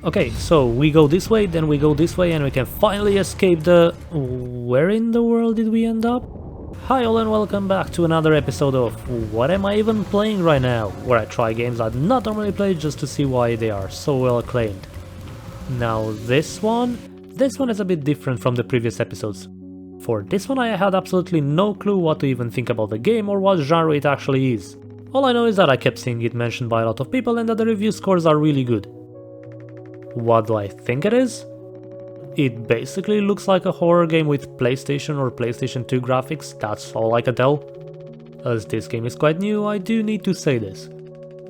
Okay, so we go this way, then we go this way, and we can finally escape the... Where in the world did we end up? Hi all and welcome back to another episode of What Am I Even Playing Right Now, where I try games I'd not normally play just to see why they are so well acclaimed. Now this one is a bit different from the previous episodes. For this one I had absolutely no clue what to even think about the game or what genre it actually is. All I know is that I kept seeing it mentioned by a lot of people and that the review scores are really good. What do I think it is? It basically looks like a horror game with PlayStation or PlayStation 2 graphics, that's all I can tell. As this game is quite new, I do need to say this.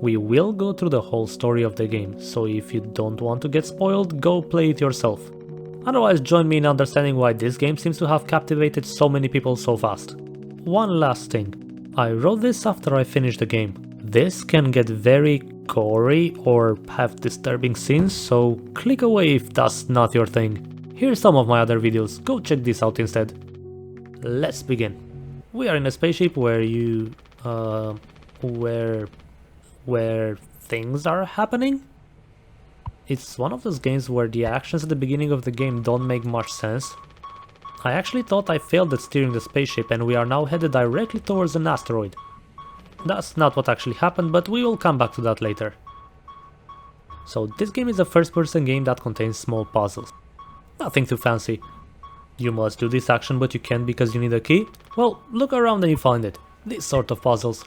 We will go through the whole story of the game, so if you don't want to get spoiled, go play it yourself. Otherwise, join me in understanding why this game seems to have captivated so many people so fast. One last thing. I wrote this after I finished the game. This can get very gory or have disturbing scenes, so click away if that's not your thing. Here's some of my other videos, go check this out instead. Let's begin. We are in a spaceship where where things are happening? It's one of those games where the actions at the beginning of the game don't make much sense. I actually thought I failed at steering the spaceship and we are now headed directly towards an asteroid. That's not what actually happened, but we will come back to that later. So this game is a first-person game that contains small puzzles. Nothing too fancy. You must do this action but you can't because you need a key? Well, look around and you find it. These sort of puzzles.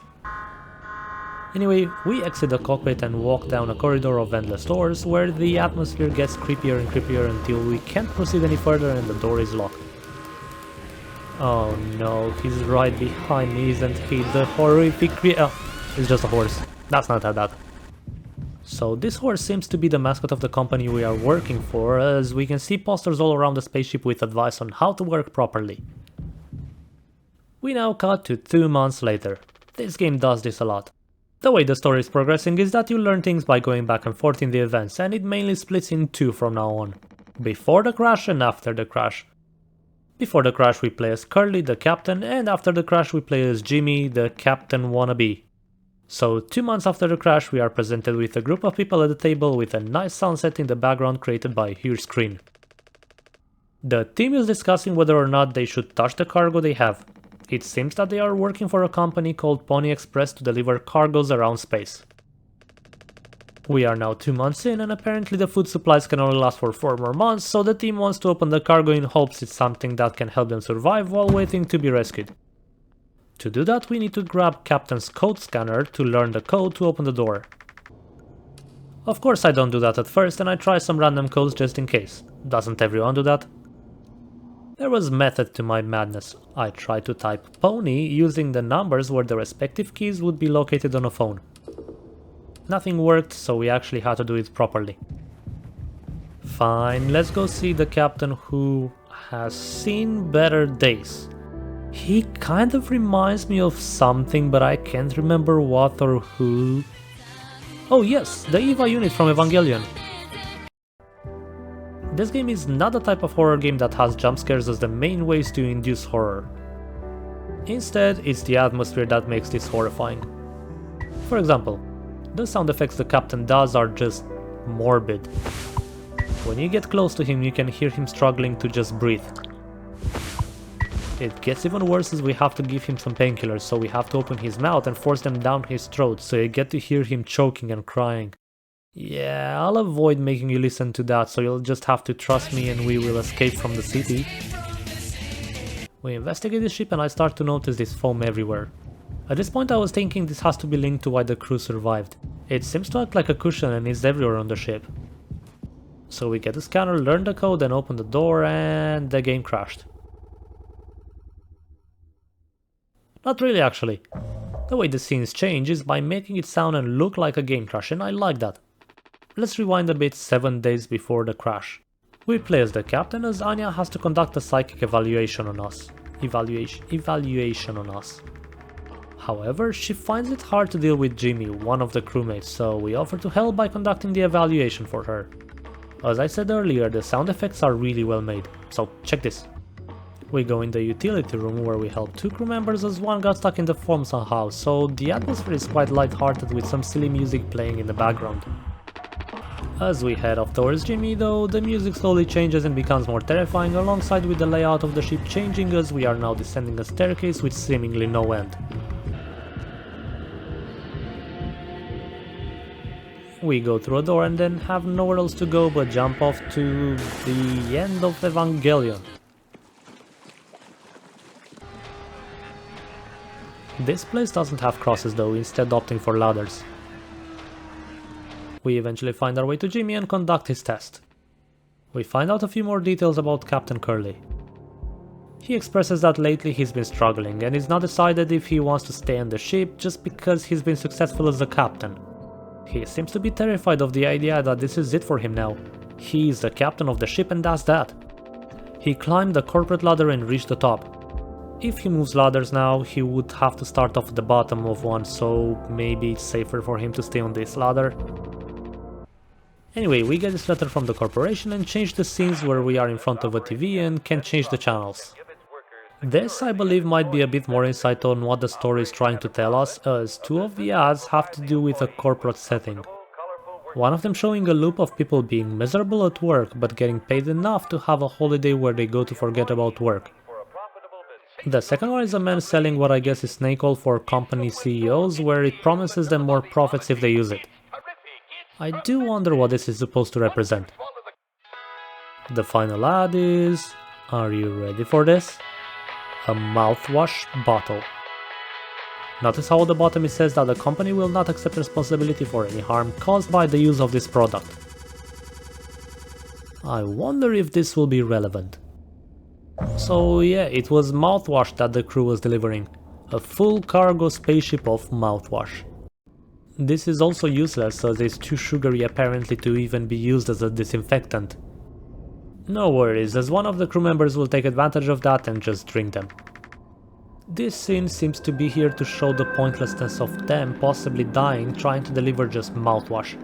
Anyway, we exit the cockpit and walk down a corridor of endless doors where the atmosphere gets creepier and creepier until we can't proceed any further and the door is locked. Oh no, he's right behind me, isn't he? The horrific it's just a horse. That's not that bad. So this horse seems to be the mascot of the company we are working for, as we can see posters all around the spaceship with advice on how to work properly. We now cut to 2 months later. This game does this a lot. The way the story is progressing is that you learn things by going back and forth in the events, and it mainly splits in two from now on. Before the crash and after the crash. Before the crash we play as Curly, the captain, and after the crash we play as Jimmy, the captain wannabe. So 2 months after the crash we are presented with a group of people at the table with a nice sunset in the background created by a huge screen. The team is discussing whether or not they should touch the cargo they have. It seems that they are working for a company called Pony Express to deliver cargoes around space. We are now 2 months in and apparently the food supplies can only last for 4 more months, so the team wants to open the cargo in hopes it's something that can help them survive while waiting to be rescued. To do that we need to grab Captain's code scanner to learn the code to open the door. Of course I don't do that at first and I try some random codes just in case. Doesn't everyone do that? There was method to my madness. I tried to type pony using the numbers where the respective keys would be located on a phone. Nothing worked, so we actually had to do it properly. Fine, let's go see the captain who has seen better days. He kind of reminds me of something, but I can't remember what or who. Oh yes, the Eva unit from Evangelion. This game is not the type of horror game that has jump scares as the main ways to induce horror. Instead, it's the atmosphere that makes this horrifying. For example, the sound effects the captain does are just morbid. When you get close to him you can hear him struggling to just breathe. It gets even worse as we have to give him some painkillers, so we have to open his mouth and force them down his throat, so you get to hear him choking and crying. Yeah, I'll avoid making you listen to that, so you'll just have to trust me and we will escape from the city. We investigate the ship and I start to notice this foam everywhere. At this point I was thinking this has to be linked to why the crew survived. It seems to act like a cushion and is everywhere on the ship. So we get the scanner, learn the code and open the door and the game crashed. Not really actually. The way the scenes change is by making it sound and look like a game crash and I like that. Let's rewind a bit 7 days before the crash. We play as the captain as Anya has to conduct a psychic evaluation on us. However, she finds it hard to deal with Jimmy, one of the crewmates, so we offer to help by conducting the evaluation for her. As I said earlier, the sound effects are really well made, so check this. We go in the utility room where we help 2 crew members as one got stuck in the foam somehow, so the atmosphere is quite light-hearted with some silly music playing in the background. As we head off towards Jimmy though, the music slowly changes and becomes more terrifying alongside with the layout of the ship changing as we are now descending a staircase with seemingly no end. We go through a door and then have nowhere else to go but jump off to the end of Evangelion. This place doesn't have crosses though, instead opting for ladders. We eventually find our way to Jimmy and conduct his test. We find out a few more details about Captain Curly. He expresses that lately he's been struggling and is not decided if he wants to stay on the ship just because he's been successful as a captain. He seems to be terrified of the idea that this is it for him now. He is the captain of the ship and that's that. He climbed the corporate ladder and reached the top. If he moves ladders now, he would have to start off at the bottom of one, so maybe it's safer for him to stay on this ladder. Anyway, we get this letter from the corporation and change the scenes where we are in front of a TV and can change the channels. This, I believe, might be a bit more insight on what the story is trying to tell us, as two of the ads have to do with a corporate setting. One of them showing a loop of people being miserable at work but getting paid enough to have a holiday where they go to forget about work. The second one is a man selling what I guess is snake oil for company CEOs, where it promises them more profits if they use it. I do wonder what this is supposed to represent. The final ad is... are you ready for this? A mouthwash bottle. Notice how at the bottom it says that the company will not accept responsibility for any harm caused by the use of this product. I wonder if this will be relevant. So yeah, it was mouthwash that the crew was delivering. A full cargo spaceship of mouthwash. This is also useless as it's too sugary apparently to even be used as a disinfectant. No worries, as one of the crew members will take advantage of that and just drink them. This scene seems to be here to show the pointlessness of them possibly dying trying to deliver just mouthwash.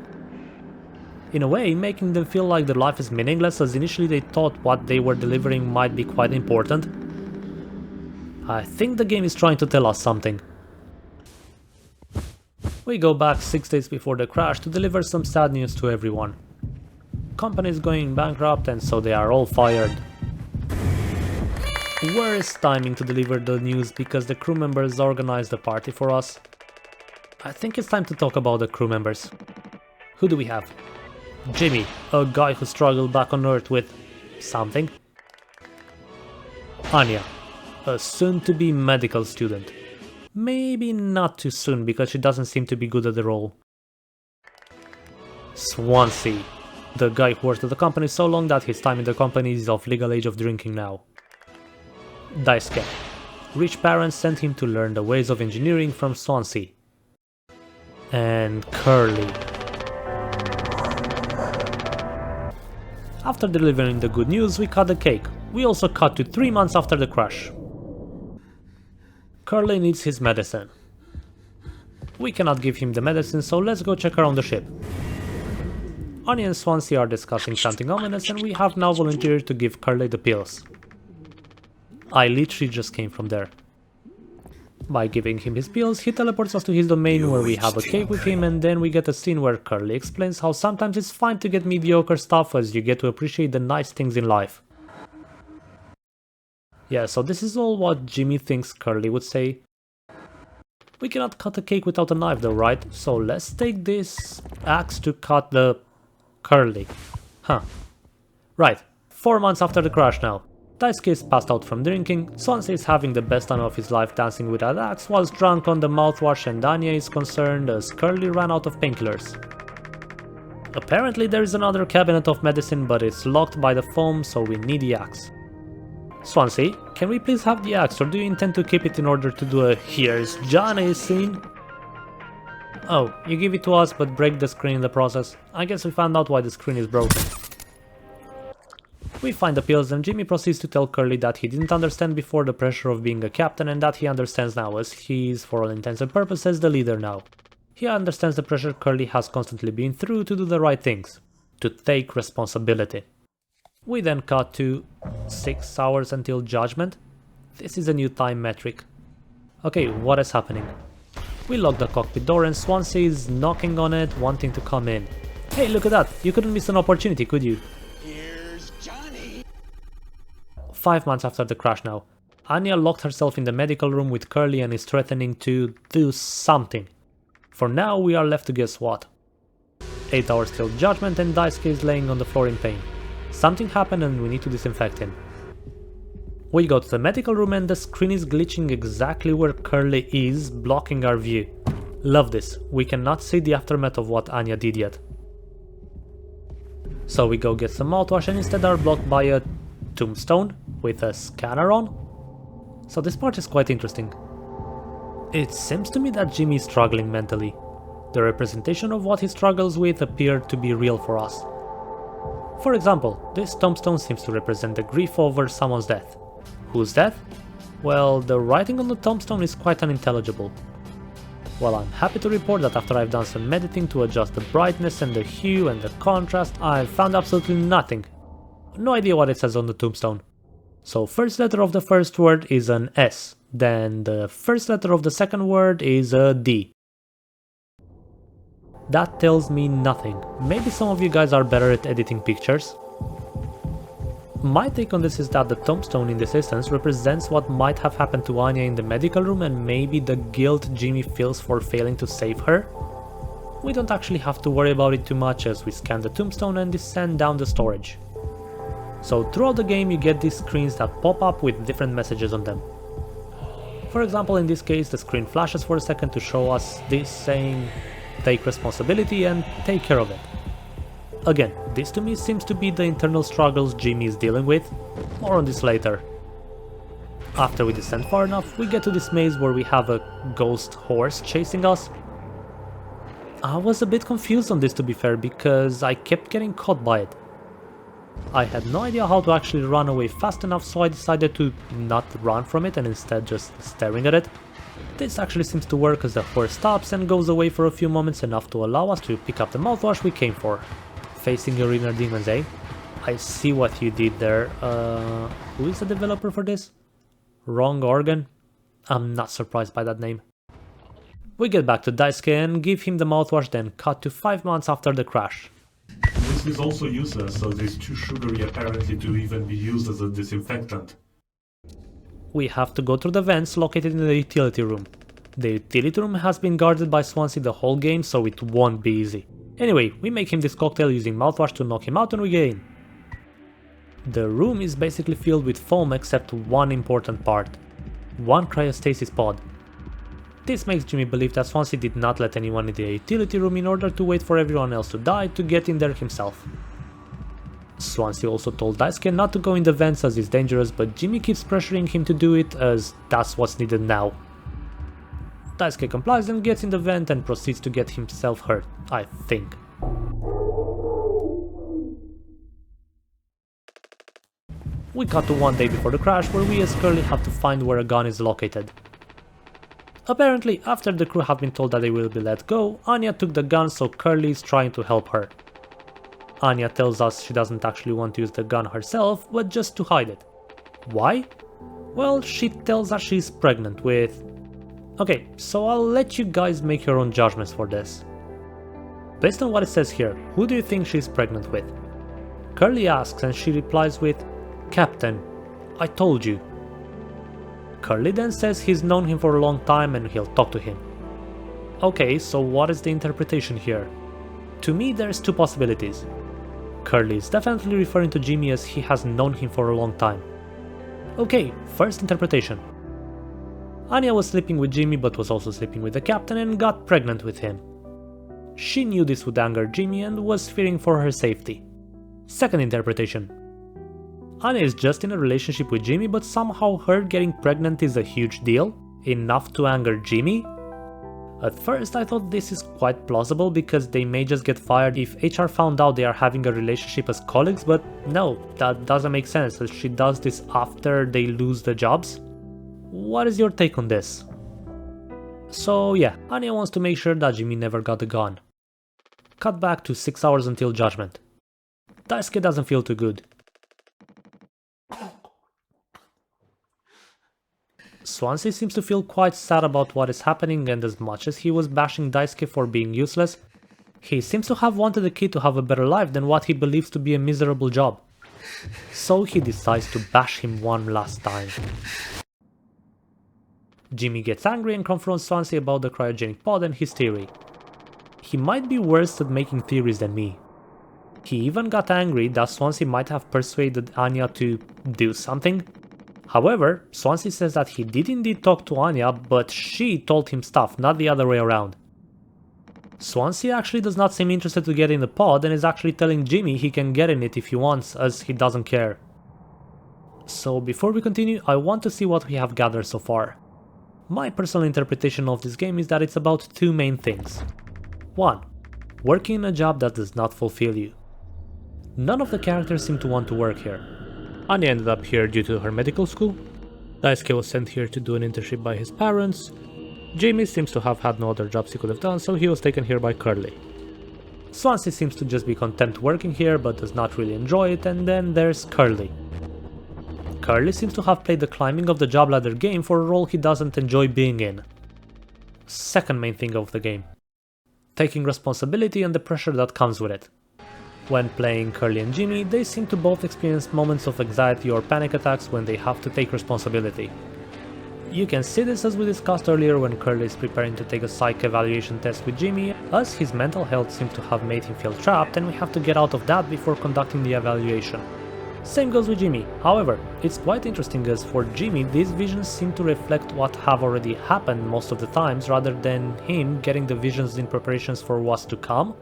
In a way, making them feel like their life is meaningless as initially they thought what they were delivering might be quite important. I think the game is trying to tell us something. We go back 6 days before the crash to deliver some sad news to everyone. Company is going bankrupt and so they are all fired. Worst timing to deliver the news because the crew members organized a party for us. I think it's time to talk about the crew members. Who do we have? Jimmy, a guy who struggled back on Earth with something. Anya, a soon-to-be medical student. Maybe not too soon because she doesn't seem to be good at the role. Swansea, the guy who worked at the company so long that his time in the company is of legal age of drinking now. Daisuke, rich parents sent him to learn the ways of engineering from Swansea. And Curly. After delivering the good news, we cut the cake. We also cut to 3 months after the crash. Curly needs his medicine. We cannot give him the medicine, so let's go check around the ship. Anya and Swansea are discussing something ominous and we have now volunteered to give Curly the pills. I literally just came from there. By giving him his pills, he teleports us to his domain where we have a cake with him and then we get a scene where Curly explains how sometimes it's fine to get mediocre stuff as you get to appreciate the nice things in life. Yeah, so this is all what Jimmy thinks Curly would say. We cannot cut a cake without a knife though, right? So let's take this axe to cut the Curly. Huh. Right, 4 months after the crash now. Daisuke is passed out from drinking, Swansea is having the best time of his life dancing with that axe whilst drunk on the mouthwash and Anya is concerned as Curly ran out of painkillers. Apparently there is another cabinet of medicine but it's locked by the foam so we need the axe. Swansea, can we please have the axe or do you intend to keep it in order to do a "here's Johnny" scene? Oh, you give it to us but break the screen in the process. I guess we found out why the screen is broken. We find the pills and Jimmy proceeds to tell Curly that he didn't understand before the pressure of being a captain and that he understands now as he is, for all intents and purposes, the leader now. He understands the pressure Curly has constantly been through to do the right things, to take responsibility. We then cut to 6 hours until judgment. This is a new time metric. Okay, what is happening? We lock the cockpit door and Swansea is knocking on it, wanting to come in. Hey, look at that, you couldn't miss an opportunity, could you? Here's Johnny. 5 months after the crash now. Anya locked herself in the medical room with Curly and is threatening to do something. For now, we are left to guess what. 8 hours till judgment and Daisuke is laying on the floor in pain. Something happened and we need to disinfect him. We go to the medical room and the screen is glitching exactly where Curly is, blocking our view. Love this, we cannot see the aftermath of what Anya did yet. So we go get some mouthwash and instead are blocked by a tombstone with a scanner on. So this part is quite interesting. It seems to me that Jimmy is struggling mentally. The representation of what he struggles with appeared to be real for us. For example, this tombstone seems to represent the grief over someone's death. Whose death? Well, the writing on the tombstone is quite unintelligible. Well, I'm happy to report that after I've done some editing to adjust the brightness and the hue and the contrast, I've found absolutely nothing. No idea what it says on the tombstone. So first letter of the first word is an S, then the first letter of the second word is a D. That tells me nothing. Maybe some of you guys are better at editing pictures. My take on this is that the tombstone in this instance represents what might have happened to Anya in the medical room and maybe the guilt Jimmy feels for failing to save her. We don't actually have to worry about it too much as we scan the tombstone and descend down the storage. So throughout the game you get these screens that pop up with different messages on them. For example, in this case the screen flashes for a second to show us this saying take responsibility and take care of it. Again, this to me seems to be the internal struggles Jimmy is dealing with. More on this later. After we descend far enough, we get to this maze where we have a ghost horse chasing us. I was a bit confused on this to be fair, because I kept getting caught by it. I had no idea how to actually run away fast enough, so I decided to not run from it and instead just staring at it. This actually seems to work as the horse stops and goes away for a few moments, enough to allow us to pick up the mouthwash we came for. Facing your inner demons, eh? I see what you did there. Who is the developer for this? Wrong Organ? I'm not surprised by that name. We get back to Daisuke and give him the mouthwash, then cut to 5 months after the crash. This is also useless, as it's too sugary apparently to even be used as a disinfectant. We have to go through the vents located in the utility room. The utility room has been guarded by Swansea the whole game, so it won't be easy. Anyway, we make him this cocktail using mouthwash to knock him out and we get in. The room is basically filled with foam except one important part. One cryostasis pod. This makes Jimmy believe that Swansea did not let anyone in the utility room in order to wait for everyone else to die to get in there himself. Swansea also told Daisuke not to go in the vents as it's dangerous, but Jimmy keeps pressuring him to do it as that's what's needed now. Daisuke complies and gets in the vent and proceeds to get himself hurt, I think. We cut to one day before the crash, where we as Curly have to find where a gun is located. Apparently, after the crew have been told that they will be let go, Anya took the gun, so Curly is trying to help her. Anya tells us she doesn't actually want to use the gun herself, but just to hide it. Why? Well, she tells us she's pregnant with... Okay, so I'll let you guys make your own judgments for this. Based on what it says here, who do you think she's pregnant with? Curly asks and she replies with, Captain, I told you. Curly then says he's known him for a long time and he'll talk to him. Okay, so what is the interpretation here? To me there's two possibilities. Curly is definitely referring to Jimmy as he has known him for a long time. Okay, first interpretation. Anya was sleeping with Jimmy but was also sleeping with the captain and got pregnant with him. She knew this would anger Jimmy and was fearing for her safety. Second interpretation. Anya is just in a relationship with Jimmy, but somehow her getting pregnant is a huge deal, enough to anger Jimmy? At first I thought this is quite plausible because they may just get fired if HR found out they are having a relationship as colleagues, but no, that doesn't make sense as she does this after they lose the jobs. What is your take on this? So yeah, Anya wants to make sure that Jimmy never got the gun. Cut back to 6 hours until judgment. Daisuke doesn't feel too good. Swansea seems to feel quite sad about what is happening, and as much as he was bashing Daisuke for being useless, He seems to have wanted the kid to have a better life than what he believes to be a miserable job. So he decides to bash him one last time. Jimmy gets angry and confronts Swansea about the cryogenic pod and his theory. He might be worse at making theories than me. He even got angry that Swansea might have persuaded Anya to do something. However, Swansea says that he did indeed talk to Anya, but she told him stuff, not the other way around. Swansea actually does not seem interested to get in the pod and is actually telling Jimmy he can get in it if he wants, as he doesn't care. So before we continue, I want to see what we have gathered so far. My personal interpretation of this game is that it's about two main things. 1. Working in a job that does not fulfill you. None of the characters seem to want to work here. Anya ended up here due to her medical school. Daisuke was sent here to do an internship by his parents. Jimmy seems to have had no other jobs he could have done, so he was taken here by Curly. Swansea seems to just be content working here but does not really enjoy it, and then there's Curly. Curly seems to have played the climbing of the job ladder game for a role he doesn't enjoy being in. Second main thing of the game. Taking responsibility and the pressure that comes with it. When playing Curly and Jimmy, they seem to both experience moments of anxiety or panic attacks when they have to take responsibility. You can see this as we discussed earlier when Curly is preparing to take a psych evaluation test with Jimmy, as his mental health seems to have made him feel trapped and we have to get out of that before conducting the evaluation. Same goes with Jimmy. However, it's quite interesting as for Jimmy these visions seem to reflect what have already happened most of the times rather than him getting the visions in preparations for what's to come.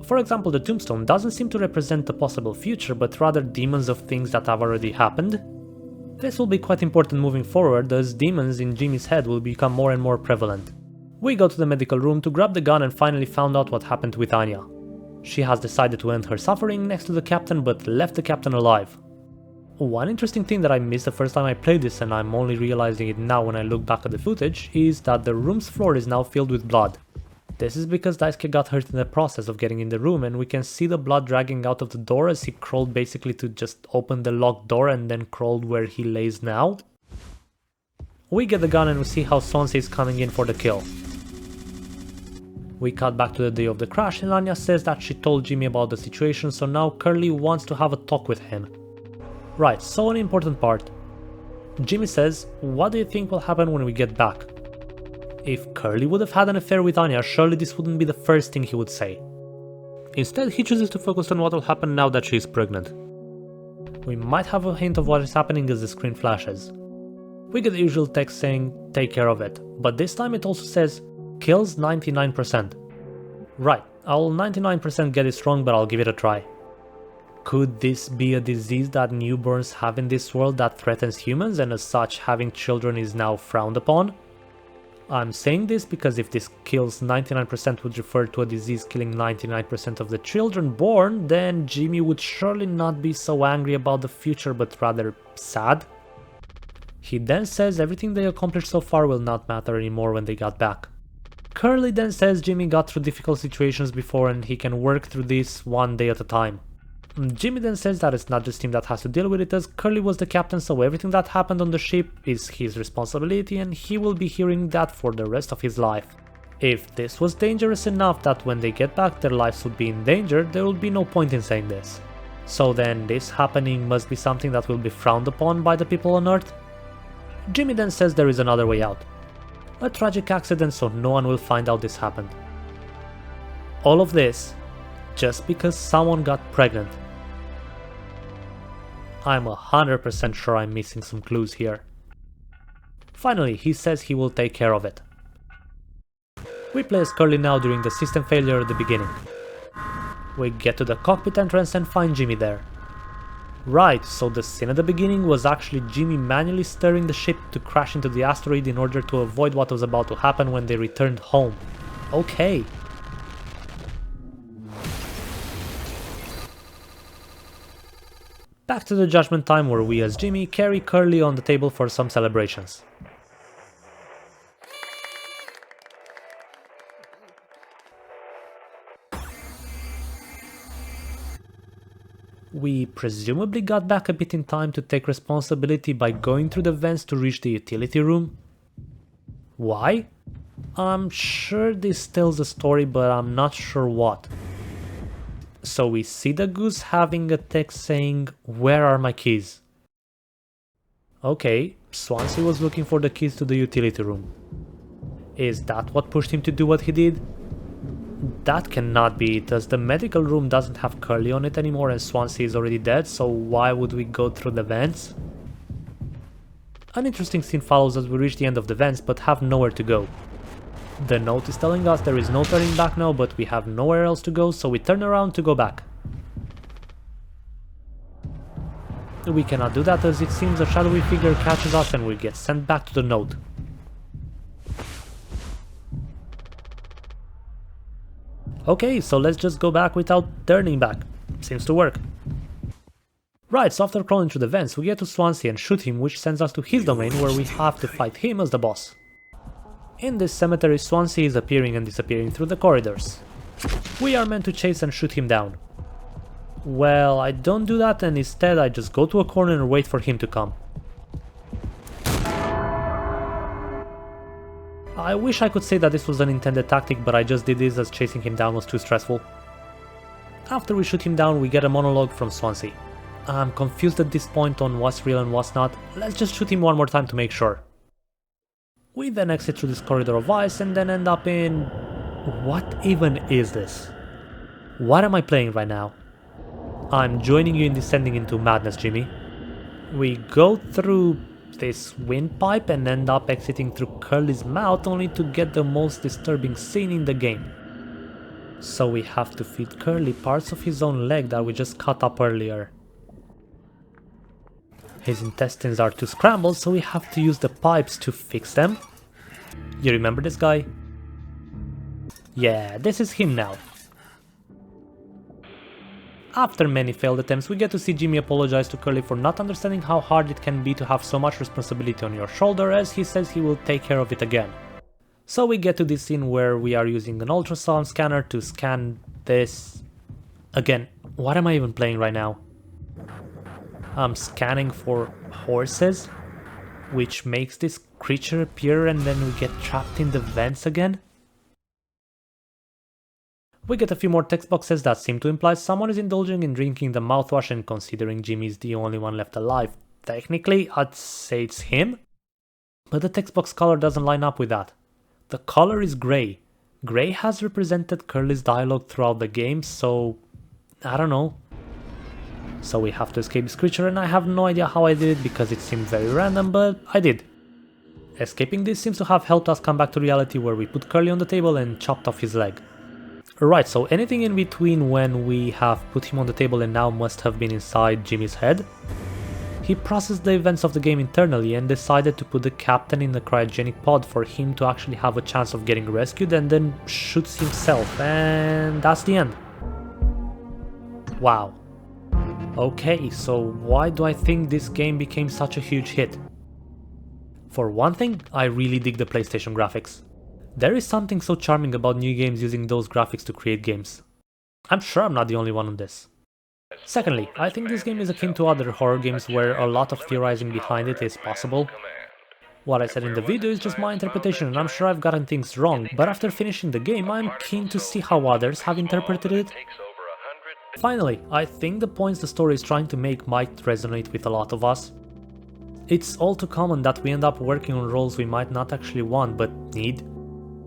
For example, the tombstone doesn't seem to represent the possible future but rather demons of things that have already happened. This will be quite important moving forward as demons in Jimmy's head will become more and more prevalent. We go to the medical room to grab the gun and finally found out what happened with Anya. She has decided to end her suffering next to the captain but left the captain alive. One interesting thing that I missed the first time I played this, and I'm only realizing it now when I look back at the footage, is that the room's floor is now filled with blood. This is because Daisuke got hurt in the process of getting in the room, and we can see the blood dragging out of the door as he crawled basically to just open the locked door and then crawled where he lays now. We get the gun and we see how Swansea is coming in for the kill. We cut back to the day of the crash and Anya says that she told Jimmy about the situation, so now Curly wants to have a talk with him. Right, so an important part. Jimmy says, "What do you think will happen when we get back?" If Curly would have had an affair with Anya, surely this wouldn't be the first thing he would say. Instead, he chooses to focus on what will happen now that she is pregnant. We might have a hint of what is happening as the screen flashes. We get the usual text saying, "Take care of it," but this time it also says, "Kills 99%. Right, I'll 99% get it wrong, but I'll give it a try. Could this be a disease that newborns have in this world that threatens humans, and as such having children is now frowned upon? I'm saying this because if this kills 99% would refer to a disease killing 99% of the children born, then Jimmy would surely not be so angry about the future but rather sad. He then says everything they accomplished so far will not matter anymore when they got back. Curly then says Jimmy got through difficult situations before and he can work through this one day at a time. Jimmy then says that it's not just him that has to deal with it, as Curly was the captain, so everything that happened on the ship is his responsibility and he will be hearing that for the rest of his life. If this was dangerous enough that when they get back their lives would be in danger, there would be no point in saying this. So then this happening must be something that will be frowned upon by the people on Earth? Jimmy then says there is another way out. A tragic accident so no one will find out this happened. All of this just because someone got pregnant. I'm 100% sure I'm missing some clues here. Finally, he says he will take care of it. We play as Curly now during the system failure at the beginning. We get to the cockpit entrance and find Jimmy there. Right, so the scene at the beginning was actually Jimmy manually steering the ship to crash into the asteroid in order to avoid what was about to happen when they returned home. Okay. Back to the judgment time where we as Jimmy carry Curly on the table for some celebrations. We presumably got back a bit in time to take responsibility by going through the vents to reach the utility room. Why? I'm sure this tells a story, but I'm not sure what. So we see the goose having a text saying, "Where are my keys?" Okay, Swansea was looking for the keys to the utility room. Is that what pushed him to do what he did? That cannot be it, as the medical room doesn't have Curly on it anymore and Swansea is already dead, so why would we go through the vents? An interesting scene follows as we reach the end of the vents but have nowhere to go. The note is telling us there is no turning back now, but we have nowhere else to go, so we turn around to go back. We cannot do that as it seems a shadowy figure catches us and we get sent back to the note. Okay, so let's just go back without turning back. Seems to work. Right, so after crawling through the vents, we get to Swansea and shoot him, which sends us to his domain where we have to fight him as the boss. In this cemetery, Swansea is appearing and disappearing through the corridors. We are meant to chase and shoot him down. Well, I don't do that and instead I just go to a corner and wait for him to come. I wish I could say that this was an intended tactic, but I just did this as chasing him down was too stressful. After we shoot him down, we get a monologue from Swansea. I'm confused at this point on what's real and what's not. Let's just shoot him one more time to make sure. We then exit through this corridor of ice and then end up in... What even is this? What am I playing right now? I'm joining you in descending into madness, Jimmy. We go through this windpipe and end up exiting through Curly's mouth only to get the most disturbing scene in the game. So we have to feed Curly parts of his own leg that we just cut up earlier. His intestines are too scrambled, so we have to use the pipes to fix them. You remember this guy? Yeah, this is him now. After many failed attempts, we get to see Jimmy apologize to Curly for not understanding how hard it can be to have so much responsibility on your shoulder, as he says he will take care of it again. So we get to this scene where we are using an ultrasound scanner to scan this... Again, what am I even playing right now? I'm scanning for horses, which makes this creature appear and then we get trapped in the vents again. We get a few more text boxes that seem to imply someone is indulging in drinking the mouthwash, and considering Jimmy's the only one left alive, technically I'd say it's him. But the text box color doesn't line up with that. The color is grey. Grey has represented Curly's dialogue throughout the game, so... I don't know. So we have to escape this creature and I have no idea how I did it because it seemed very random, but I did. Escaping this seems to have helped us come back to reality where we put Curly on the table and chopped off his leg. Right, so anything in between when we have put him on the table and now must have been inside Jimmy's head. He processed the events of the game internally and decided to put the captain in the cryogenic pod for him to actually have a chance of getting rescued, and then shoots himself, and that's the end. Wow. Okay, so why do I think this game became such a huge hit? For one thing, I really dig the PlayStation graphics. There is something so charming about new games using those graphics to create games. I'm sure I'm not the only one on this. Secondly, I think this game is akin to other horror games where a lot of theorizing behind it is possible. What I said in the video is just my interpretation and I'm sure I've gotten things wrong, but after finishing the game I'm keen to see how others have interpreted it. Finally, I think the points the story is trying to make might resonate with a lot of us. It's all too common that we end up working on roles we might not actually want but need.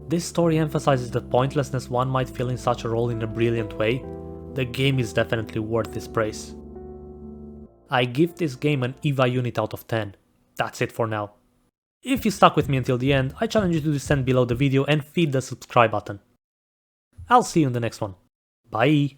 This story emphasizes the pointlessness one might feel in such a role in a brilliant way. The game is definitely worth this praise. I give this game an EVA unit out of 10. That's it for now. If you stuck with me until the end, I challenge you to descend below the video and feed the subscribe button. I'll see you in the next one. Bye!